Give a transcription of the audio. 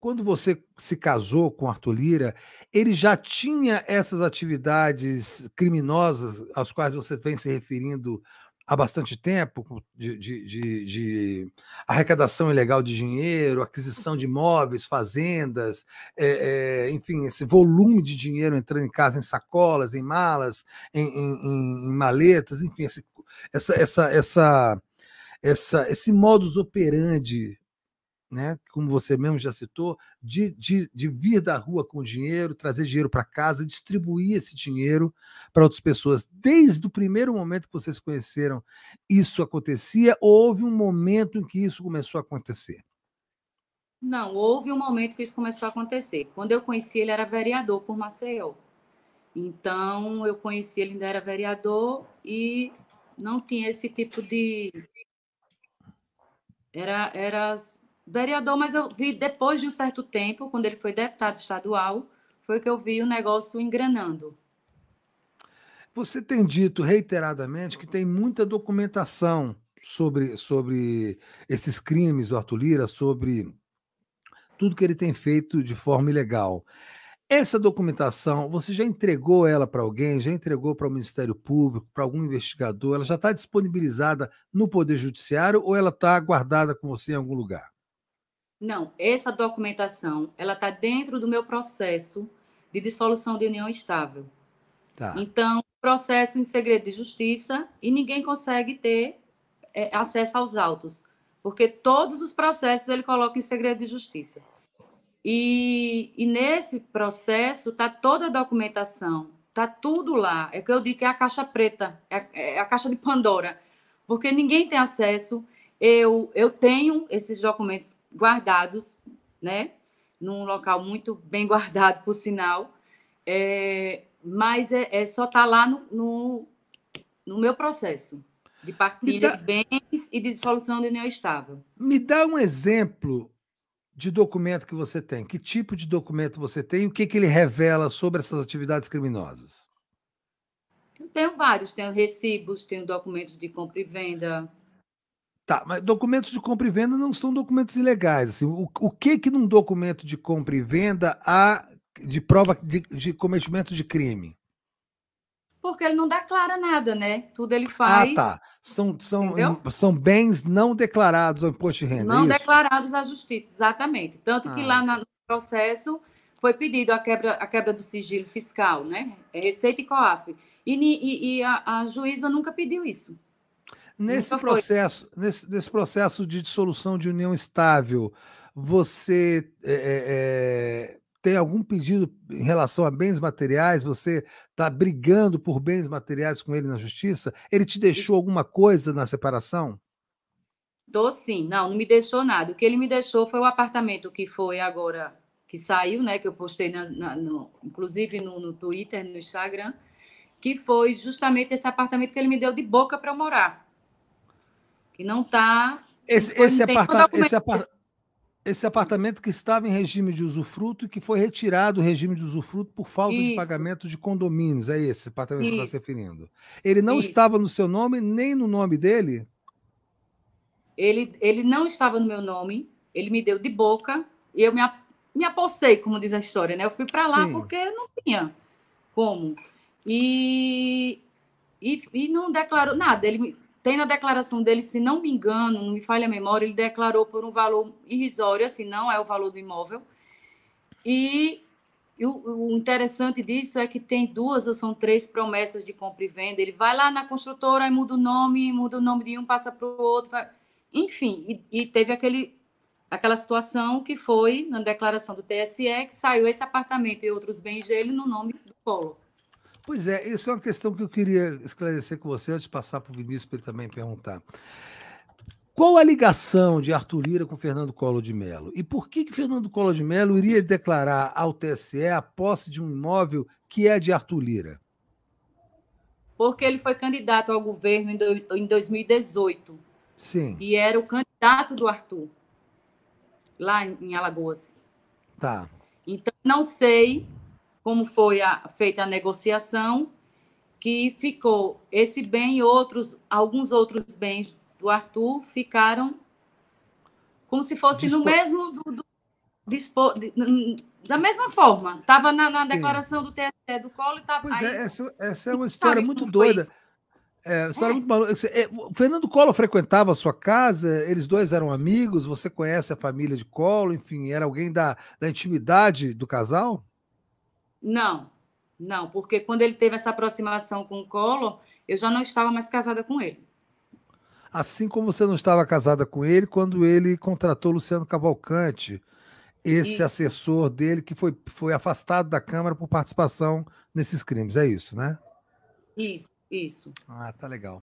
quando você se casou com Arthur Lira, ele já tinha essas atividades criminosas às quais você vem se referindo há bastante tempo, de arrecadação ilegal de dinheiro, aquisição de imóveis, fazendas, enfim, esse volume de dinheiro entrando em casa em sacolas, em malas, em maletas, enfim, esse modus operandi, né, como você mesmo já citou, de vir da rua com dinheiro, trazer dinheiro para casa, distribuir esse dinheiro para outras pessoas. Desde o primeiro momento que vocês se conheceram, isso acontecia, ou houve um momento em que isso começou a acontecer? Não, houve um momento que isso começou a acontecer. Quando eu conheci ele, era vereador por Maceió. Então, eu conheci ele, ainda era vereador, e não tinha esse tipo de... Era vereador, mas eu vi depois de um certo tempo, quando ele foi deputado estadual, foi que eu vi o negócio engrenando. Você tem dito reiteradamente que tem muita documentação sobre esses crimes do Arthur Lira, sobre tudo que ele tem feito de forma ilegal. Essa documentação, você já entregou ela para alguém? Já entregou para o Ministério Público, para algum investigador? Ela já está disponibilizada no Poder Judiciário ou ela está guardada com você em algum lugar? Não, essa documentação, ela está dentro do meu processo de dissolução de união estável. Tá. Então, processo em segredo de justiça e ninguém consegue ter acesso aos autos, porque todos os processos ele coloca em segredo de justiça. E nesse processo está toda a documentação, está tudo lá. É que eu digo que é a caixa preta, é a caixa de Pandora, porque ninguém tem acesso. Eu tenho esses documentos guardados, né, num local muito bem guardado, por sinal, mas só está lá no meu processo de Me partilha de dá, bens e de dissolução de união estável. me dá um exemplo de documento que você tem. Que tipo de documento você tem e o que, que ele revela sobre essas atividades criminosas? Eu tenho vários, tenho recibos, tenho documentos de compra e venda. Tá, mas documentos de compra e venda não são documentos ilegais. Assim, o que que num documento de compra e venda há de prova de cometimento de crime? Porque ele não declara nada, né? Tudo ele Ah, faz, tá. entendeu? São bens não declarados ao imposto de renda, é Não isso? declarados à justiça, exatamente. Tanto que Ah, lá no processo foi pedido a quebra do sigilo fiscal, né? É Receita e COAF. E a juíza nunca pediu isso. Nunca foi. nesse processo de dissolução de união estável, você tem algum pedido em relação a bens materiais? Você está brigando por bens materiais com ele na justiça? Ele te deixou alguma coisa na separação? Tô sim. Não, não me deixou nada. O que ele me deixou foi o apartamento que foi agora, que saiu, né? Que eu postei, inclusive no Twitter, no Instagram, que foi justamente esse apartamento que ele me deu de boca para eu morar. Que não tá, não Esse, foi, não esse, tem nenhum aparta, documento. esse apartamento que estava em regime de usufruto e que foi retirado do regime de usufruto por falta de Isso, pagamento de condomínios. É esse apartamento que você está se isso, referindo. Ele não isso. estava no seu nome, nem no nome dele? Ele não estava no meu nome, ele me deu de boca e eu me apossei, como diz a história, né? Eu fui para lá Sim. porque não tinha como. E, e não declarou nada. Tem na declaração dele, se não me engano, não me falha a memória, ele declarou por um valor irrisório, assim, não é o valor do imóvel. E, o interessante disso é que tem duas ou são três promessas de compra e venda. Ele vai lá na construtora e muda o nome de um, passa para o outro. Enfim, e teve aquela situação que foi na declaração do TSE, que saiu esse apartamento e outros bens dele no nome do Collor. Pois é, isso é uma questão que eu queria esclarecer com você antes de passar para o Vinícius para ele também perguntar. Qual a ligação de Arthur Lira com Fernando Collor de Mello? E por que Fernando Collor de Mello iria declarar ao TSE a posse de um imóvel que é de Arthur Lira? Porque ele foi candidato ao governo em 2018 Sim, e era o candidato do Arthur, lá em Alagoas. tá. Então, não sei como foi feita a negociação, que ficou esse bem e alguns outros bens do Arthur ficaram como se fosse no Dispo- mesmo da mesma forma. Estava na Sim. declaração do TSE do Collor e estava. Pois Aí, é, essa é uma história sabe muito como foi doida. isso? É, uma história É, muito maluca. O Fernando Collor frequentava a sua casa, eles dois eram amigos, você conhece a família de Collor, enfim, era alguém da intimidade do casal? não, não, porque quando ele teve essa aproximação com o Collor, eu já não estava mais casada com ele. Assim como você não estava casada com ele quando ele contratou Luciano Cavalcante, esse Isso, assessor dele que foi afastado da Câmara por participação nesses crimes. É isso, né? isso, isso. Ah, tá legal.